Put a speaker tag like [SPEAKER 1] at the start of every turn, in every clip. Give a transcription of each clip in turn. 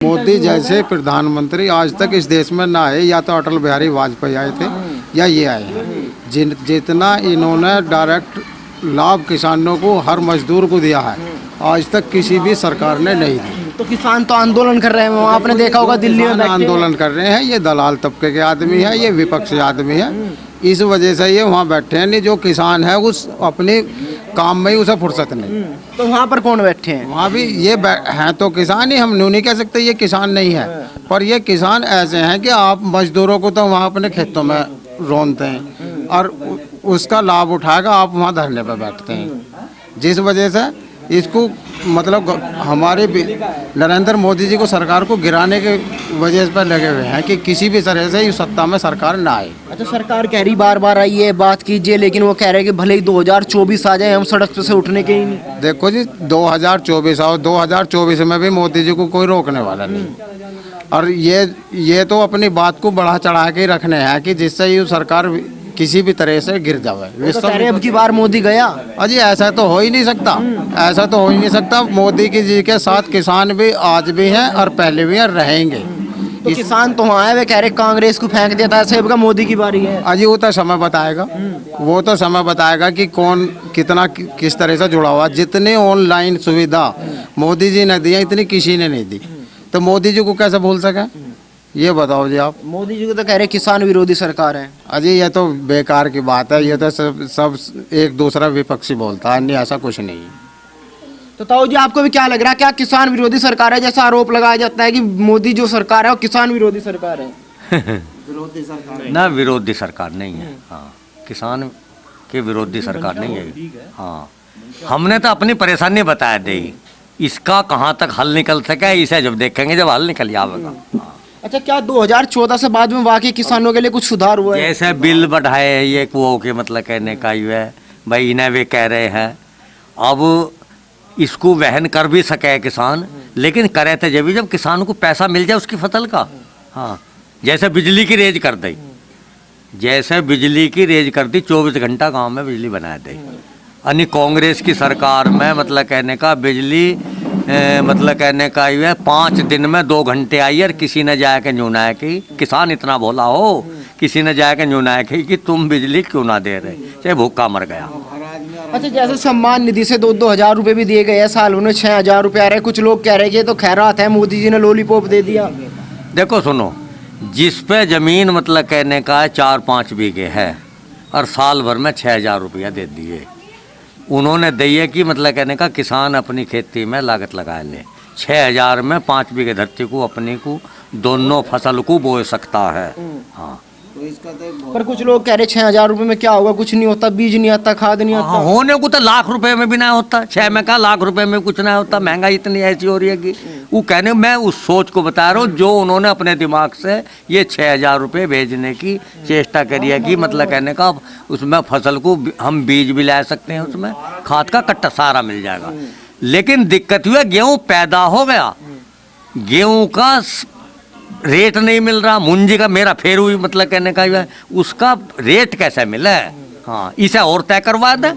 [SPEAKER 1] मोदी जैसे प्रधानमंत्री आज तक इस देश में ना आए, या तो अटल बिहारी वाजपेयी आए थे या ये आए हैं। जितना इन्होंने डायरेक्ट लाभ किसानों को, हर मजदूर को दिया है, आज तक किसी भी सरकार ने नहीं दी।
[SPEAKER 2] तो किसान तो आंदोलन कर रहे हैं, आपने देखा होगा दिल्ली में
[SPEAKER 1] आंदोलन कर रहे हैं। ये दलाल तबके के आदमी है, ये विपक्षी आदमी है, इस वजह से ये वहाँ बैठे हैं। नहीं, जो किसान है उस अपने काम में ही उसे फुर्सत नहीं।
[SPEAKER 2] तो वहाँ पर कौन बैठे हैं?
[SPEAKER 1] वहाँ भी ये हैं तो किसान ही, हम नहीं कह सकते ये किसान नहीं है, पर ये किसान ऐसे हैं कि आप मजदूरों को तो वहाँ अपने खेतों में रोनते हैं और उसका लाभ उठाकर आप वहाँ धरने पर बैठते हैं, जिस वजह से इसको मतलब हमारे नरेंद्र मोदी जी को, सरकार को गिराने के वजह पर लगे हुए हैं कि किसी भी तरह से इस सत्ता में सरकार ना आए।
[SPEAKER 2] अच्छा, सरकार कह रही बार बार आई है, बात कीजिए, लेकिन वो कह रहे हैं कि भले ही 2024 आ जाए, हम सड़क पे से उठने के ही नहीं।
[SPEAKER 1] देखो जी, 2024 आओ, 2024 में भी मोदी जी को कोई रोकने वाला नहीं। और ये तो अपनी बात को बढ़ा चढ़ा के रखने हैं कि जिससे ये सरकार किसी भी तरह से गिर जाए।
[SPEAKER 2] तो अब की बार मोदी गया।
[SPEAKER 1] अजी ऐसा तो हो ही नहीं सकता, ऐसा तो हो ही नहीं सकता। मोदी जी के साथ किसान भी आज भी हैं और पहले भी हैं, रहेंगे।
[SPEAKER 2] तो किसान तो वहाँ है, वे कह रहे कांग्रेस को फेंक देता है, सेब का मोदी की बारी है।
[SPEAKER 1] अजी वो तो समय बताएगा, वो तो समय बताएगा कि कौन कितना किस तरह से जुड़ा हुआ। जितनी ऑनलाइन सुविधा मोदी जी ने दी है, इतनी किसी ने नहीं दी, तो मोदी जी को कैसे भूल सके, ये बताओ जी आप।
[SPEAKER 2] मोदी जी को तो कह रहे किसान विरोधी सरकार है।
[SPEAKER 1] अजी ये तो बेकार की बात है, ये तो सब एक दूसरा विपक्षी बोलता है, नहीं ऐसा कुछ नहीं।
[SPEAKER 2] तो ताऊ जी, आपको भी क्या लग रहा है, क्या किसान विरोधी सरकार है? जैसा आरोप लगाया जाता है कि मोदी जो सरकार है वो किसान विरोधी सरकार है।
[SPEAKER 3] विरोधी सरकार ना, विरोधी सरकार नहीं है। हाँ, किसान के विरोधी सरकार नहीं है। हाँ, हमने तो अपनी परेशानी बताया दी, इसका कहाँ तक हल निकल सके इसे जब देखेंगे, जब हल निकल जाएगा।
[SPEAKER 2] अच्छा, क्या 2014 से बाद में वाकई किसानों के लिए कुछ सुधार हुआ है?
[SPEAKER 3] जैसे बिल बढ़ाए, ये वो के मतलब कहने का ही है भाई, इन्हें वे कह रहे हैं अब इसको वहन कर भी सके किसान, लेकिन करे थे जब किसान को पैसा मिल जाए उसकी फसल का। हाँ, जैसे बिजली की रेज कर दी, जैसे बिजली की रेज कर दी, 24 घंटा गांव में बिजली बना दी। यानी कांग्रेस की सरकार में मतलब कहने का बिजली मतलब कहने का ये है 5 दिन में 2 घंटे आई, और किसी ने जाके न्यूनाया कि किसान इतना भोला हो, किसी ने जाके न्यूनाया कि तुम बिजली क्यों ना दे रहे, चाहे भूखा मर गया।
[SPEAKER 2] अच्छा, जैसे सम्मान निधि से 2-2 हजार रुपये भी दिए गए हैं, साल उन्हें 6 हजार रुपये आ रहे हैं। कुछ लोग कह रहे हैं कि तो खैरात है, मोदी जी ने लॉलीपॉप दे दिया।
[SPEAKER 3] देखो सुनो, जिस पे जमीन मतलब कहने का 4-5 बीघे है और साल भर में 6,000 रुपया दे दिए, उन्होंने दिए कि मतलब कहने का किसान अपनी खेती में लागत लगा ले। 6,000 में 5 बीघे धरती को अपनी को दोनों फसल को बो सकता है। हाँ,
[SPEAKER 1] तो इसका तो
[SPEAKER 2] पर कुछ लोग कह रहे 6,000 रुपये में क्या होगा, कुछ नहीं होता, बीज नहीं आता, खाद नहीं आता।
[SPEAKER 3] होने को तो लाख रुपए में भी ना होता, 6 में का लाख रुपए में कुछ ना होता। महंगाई इतनी ऐसी हो रही है कि वो कहने, मैं उस सोच को बता रहा हूँ जो उन्होंने अपने दिमाग से ये 6,000 रुपये भेजने की चेष्टा करी है कि मतलब कहने का उसमें फसल को हम बीज भी ला सकते हैं, उसमें खाद का कट्टा सारा मिल जाएगा। लेकिन दिक्कत हुआ, गेहूँ पैदा हो गया, गेहूँ का रेट नहीं मिल रहा, मुंजी का मेरा फेर हुई मतलब कहने का है, उसका रेट कैसे मिला है। हाँ, इसे और तय करवा दे।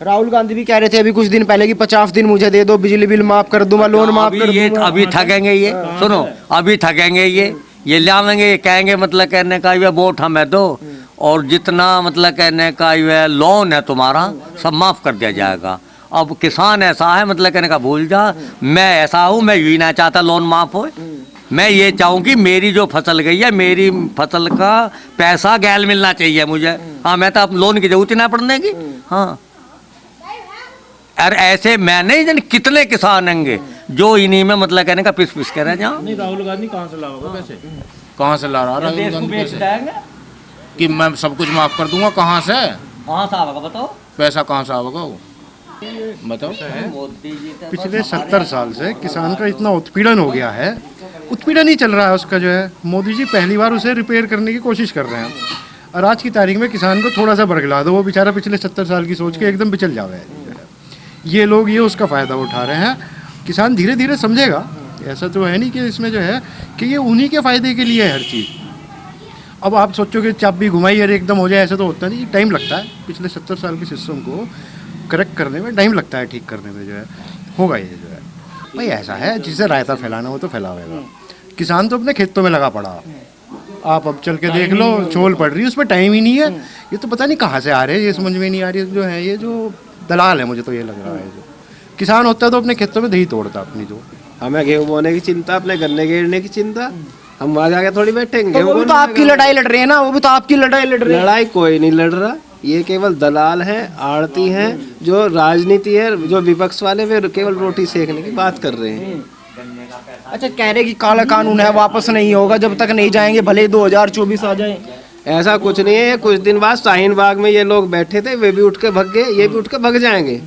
[SPEAKER 2] राहुल गांधी भी कह रहे थे अभी कुछ दिन पहले कि 50 दिन मुझे दे दो, बिजली बिल माफ कर दूंगा, लोन माफ कर दूंगा।
[SPEAKER 3] अभी ठगेंगे ये, सुनो, अभी ठगेंगे ये लावेंगे, ये कहेंगे मतलब कहने का ये वोट हमें दो, और जितना मतलब कहने का ये लोन है तुम्हारा सब माफ कर दिया जाएगा। अब किसान ऐसा है मतलब कहने का, भूल जा, मैं ऐसा हूँ, मैं यही ना चाहता लोन माफ हो, मैं ये चाहूँ कि मेरी जो फसल गई है, मेरी फसल का पैसा गैल मिलना चाहिए मुझे। हाँ, मैं तो अब लोन की जरूरत ही ना पड़ने की। हाँ, और ऐसे मैं नहीं जाने कितने किसान होंगे जो इन्हीं में मतलब कहने का पिस कह रहे हैं।
[SPEAKER 4] नहीं, राहुल गांधी कहाँ से लाओगे पैसे? कहाँ से ला रहा राहुल गांधी पैसे कि मैं सब कुछ माफ कर दूंगा? कहाँ से
[SPEAKER 3] बताओ,
[SPEAKER 4] पैसा कहाँ से आएगा वो बताओ।
[SPEAKER 5] पिछले 70 साल से किसान का इतना उत्पीड़न हो गया है, उत्पीड़न ही चल रहा है उसका, जो है मोदी जी पहली बार उसे रिपेयर करने की कोशिश कर रहे हैं। और आज की तारीख में किसान को थोड़ा सा बरगला दो, वो बेचारा पिछले 70 साल की सोच के एकदम बिचल जावे। ये लोग ये उसका फ़ायदा उठा रहे हैं। किसान धीरे धीरे समझेगा, ऐसा तो है नहीं कि इसमें जो है कि ये उन्हीं के फ़ायदे के लिए है हर चीज़। अब आप सोचो कि चाबी घुमाई और एकदम हो जाए, ऐसा तो होता नहीं, टाइम लगता है। पिछले 70 साल के सिस्टम को करेक्ट करने में टाइम लगता है, ठीक करने में जो है होगा ये जो है। भाई ऐसा है, जिसे रायता फैलाना वो तो फैलावेगा। किसान तो अपने खेतों में लगा पड़ा। आप अब चल के देख लो, चोल पड़ रही है, उसमें टाइम ही नहीं है। ये तो पता नहीं कहाँ से आ रहे हैं, ये समझ में नहीं आ रही है। जो है ये जो दलाल है, मुझे तो ये लग रहा है। जो किसान होता है तो अपने खेतों में दही तोड़ता अपनी। जो
[SPEAKER 6] हमें गेहूं बोने की चिंता, अपने गन्ने गिरने की चिंता, हम वहां जाके थोड़ी बैठेंगे।
[SPEAKER 2] तो वो भी तो आपकी लड़ाई लड़ रहे हैं ना, वो भी तो आपकी लड़ाई लड़ रहे हैं।
[SPEAKER 6] लड़ाई कोई नहीं लड़ रहा, ये केवल दलाल हैं, आड़ती हैं। जो राजनीति है, जो विपक्ष वाले, वे केवल रोटी सेकने की बात कर रहे हैं।
[SPEAKER 2] अच्छा, कह रहे कि काला कानून है, वापस नहीं होगा जब तक नहीं जाएंगे, भले 2024 आ जाए।
[SPEAKER 6] ऐसा कुछ नहीं है। कुछ दिन बाद शाहीन बाग में ये लोग बैठे थे, वे भी उठ के भग गए, ये भी उठ के भग जाएंगे।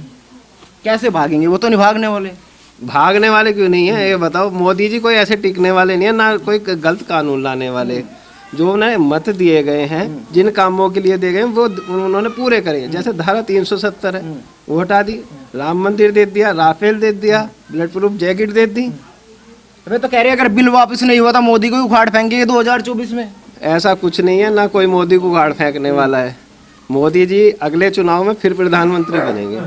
[SPEAKER 2] कैसे भागेंगे, वो तो नहीं भागने वाले।
[SPEAKER 6] भागने वाले क्यों नहीं है, ये बताओ। मोदी जी कोई ऐसे टिकने वाले नहीं है, ना कोई गलत कानून लाने वाले। जो उन्हें मत दिए गए हैं, जिन कामों के लिए दिए गए हैं, वो उन्होंने पूरे करे। जैसे धारा 370 है, वो हटा दी। राम मंदिर दे दिया, राफेल दे दिया, बुलेट प्रूफ जैकेट दे दी।
[SPEAKER 2] वे तो कह रहे हैं अगर बिल वापस नहीं हुआ तो मोदी को ही उखाड़ फेंकेंगे 2024 में।
[SPEAKER 6] ऐसा कुछ नहीं है, ना कोई मोदी को उखाड़ फेंकने वाला है। मोदी जी अगले चुनाव में फिर प्रधानमंत्री बनेंगे।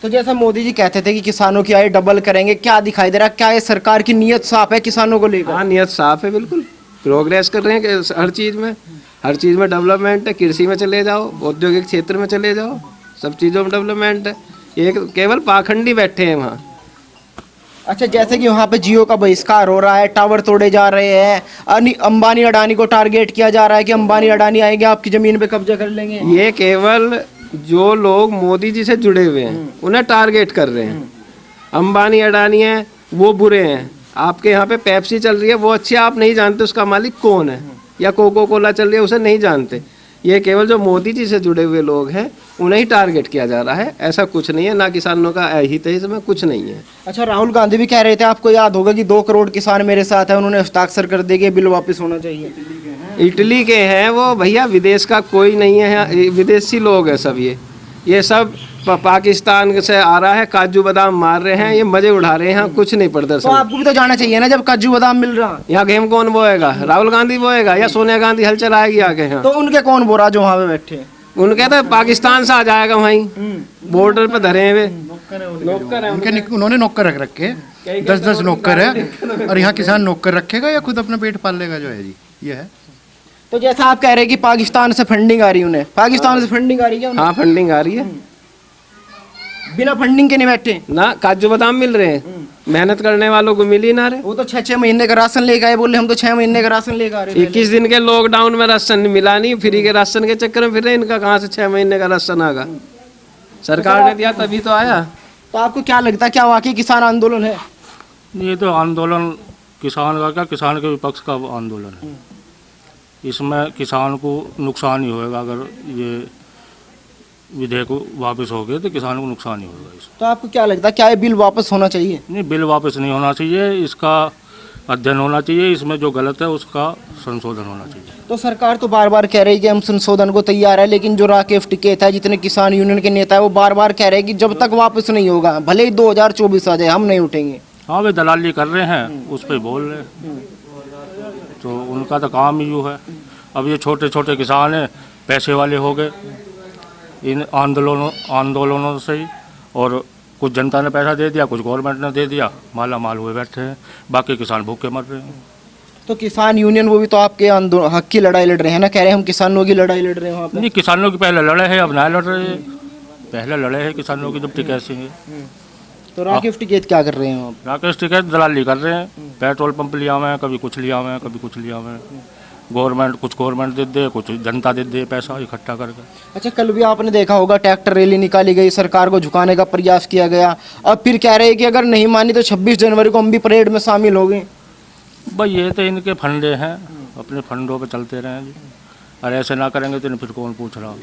[SPEAKER 2] तो जैसा मोदी जी कहते थे कि किसानों की आय डबल करेंगे, क्या दिखाई दे रहा है? क्या ये सरकार की नीयत साफ है किसानों को लेकर?
[SPEAKER 6] हाँ, नियत साफ है, बिल्कुल प्रोग्रेस कर रहे हैं कि हर चीज़ में डेवलपमेंट है। कृषि में चले जाओ, औद्योगिक क्षेत्र में चले जाओ, सब चीज़ों में डेवलपमेंट है। ये केवल पाखंडी बैठे हैं वहाँ।
[SPEAKER 2] अच्छा, जैसे कि वहाँ पे जियो का बहिष्कार हो रहा है, टावर तोड़े जा रहे हैं, अंबानी अडानी को टारगेट किया जा रहा है कि अंबानी अडानी आएंगे आपकी जमीन पे कब्जा कर लेंगे।
[SPEAKER 6] ये केवल जो लोग मोदी जी से जुड़े हुए हैं उन्हें टारगेट कर रहे हैं। अंबानी अडानी हैं, वो बुरे हैं। आपके यहाँ पे पेप्सी चल रही है, वो अच्छी, आप नहीं जानते उसका मालिक कौन है। या कोको कोला चल रही है, उसे नहीं जानते। ये केवल जो मोदी जी से जुड़े हुए लोग हैं उन्हें ही टारगेट किया जा रहा है। ऐसा कुछ नहीं है, ना किसानों का हित है इसमें, कुछ नहीं है।
[SPEAKER 2] अच्छा, राहुल गांधी भी कह रहे थे, आपको याद होगा कि 2 करोड़ किसान मेरे साथ है, उन्होंने हस्ताक्षर कर दिए, बिल वापस होना चाहिए।
[SPEAKER 6] इटली के हैं वो भैया, विदेश का कोई नहीं है, विदेशी लोग हैं सब। ये सब पाकिस्तान से आ रहा है, काजू बादाम मार रहे हैं, ये मजे उड़ा रहे हैं, कुछ नहीं
[SPEAKER 2] तो
[SPEAKER 6] प्रदर्शन।
[SPEAKER 2] आपको भी तो जाना चाहिए ना, जब काजू बादाम मिल रहा।
[SPEAKER 6] यहाँ गेहूं कौन बोएगा? राहुल गांधी बोएगा या सोनिया गांधी हल चलाएगी आगे? यहाँ
[SPEAKER 2] तो उनके कौन बो रहा जो वहाँ पे बैठे?
[SPEAKER 6] उनके तो पाकिस्तान से आ जाएगा, वहीं बॉर्डर पे धरे हुए नौकर हैं।
[SPEAKER 5] उन्होंने नौकर रख रखे, 10-10 नौकर है। और यहाँ किसान नौकर रखेगा या खुद अपना पेट पाल लेगा? जो है जी, ये है।
[SPEAKER 2] तो जैसा आप कह रहे हैं कि पाकिस्तान से फंडिंग आ रही है उन्हें, पाकिस्तान से फंडिंग आ रही है?
[SPEAKER 6] हाँ, फंडिंग आ रही है।
[SPEAKER 2] बिना फंडिंग के नहीं बैठे
[SPEAKER 6] ना, काजू बादाम मिल रहे हैं, मेहनत करने वालों को मिल ही ना रहे।
[SPEAKER 2] वो तो 6-6 महीने का राशन लेकर आए, बोले हम तो 6 महीने का राशन लेकर आ रहे हैं।
[SPEAKER 6] 21 दिन के लॉकडाउन में राशन मिला नहीं, फ्री के राशन के चक्कर में फिर रहे। इनका कहाँ से 6 महीने का राशन आगा? सरकार ने दिया तभी तो आया।
[SPEAKER 2] तो आपको क्या लगता है, क्या वाकई किसान आंदोलन है?
[SPEAKER 7] ये तो आंदोलन किसान का क्या, किसान के विपक्ष का आंदोलन है। इसमें किसान को नुकसान ही होगा। अगर ये विधेयक वापस हो गए तो किसान को नुकसान ही होगा इसमें।
[SPEAKER 2] तो आपको क्या लगता है, क्या ये बिल वापस होना चाहिए?
[SPEAKER 7] नहीं, बिल वापस नहीं होना चाहिए, इसका अध्ययन होना चाहिए, इसमें जो गलत है उसका संशोधन होना चाहिए।
[SPEAKER 2] तो सरकार तो बार बार कह रही है कि हम संशोधन को तैयार है, लेकिन जो राकेश टिकैत है, जितने किसान यूनियन के नेता है, वो बार बार कह रहे हैं कि जब तक वापस नहीं होगा, भले ही 2024 आ जाए, हम नहीं उठेंगे।
[SPEAKER 7] हाँ, वे दलाली कर रहे हैं, उस पर बोल रहे हैं, तो उनका तो काम ही यूँ है। अब ये छोटे छोटे किसान हैं, पैसे वाले हो गए इन आंदोलनों से ही, और कुछ जनता ने पैसा दे दिया, कुछ गवर्नमेंट ने दे दिया, माला माल हुए बैठे हैं, बाकी किसान भूखे मर रहे हैं।
[SPEAKER 2] तो किसान यूनियन वो भी तो आपके हक की लड़ाई लड़ रहे हैं ना, कह रहे हैं हम किसानों की लड़ाई लड़ रहे हैं वहाँ पे।
[SPEAKER 7] नहीं, किसानों की पहले लड़े हैं, अब ना लड़ रहे हैं। पहले लड़े हैं किसानों की, जब टिकैत सिंह।
[SPEAKER 2] तो राकेश टिकैत क्या कर रहे हैं वहाँ पे?
[SPEAKER 7] राकेश टिकैत दलाली कर रहे हैं, पेट्रोल पंप लिया हुए हैं, कभी कुछ लिया हुए हैं, कभी कुछ लिया हुए हैं। गवर्नमेंट दे दे, कुछ जनता दे दे, पैसा इकट्ठा करके।
[SPEAKER 2] अच्छा, कल भी आपने देखा होगा ट्रैक्टर रैली निकाली गई, सरकार को झुकाने का प्रयास किया गया, और फिर कह रहे हैं कि अगर नहीं मानी तो 26 जनवरी को हम भी परेड में शामिल हो गए।
[SPEAKER 7] भाई ये तो इनके फंडे हैं, अपने फंडों पे चलते रहें जी, और ऐसे ना करेंगे तो फिर कौन पूछ रहा।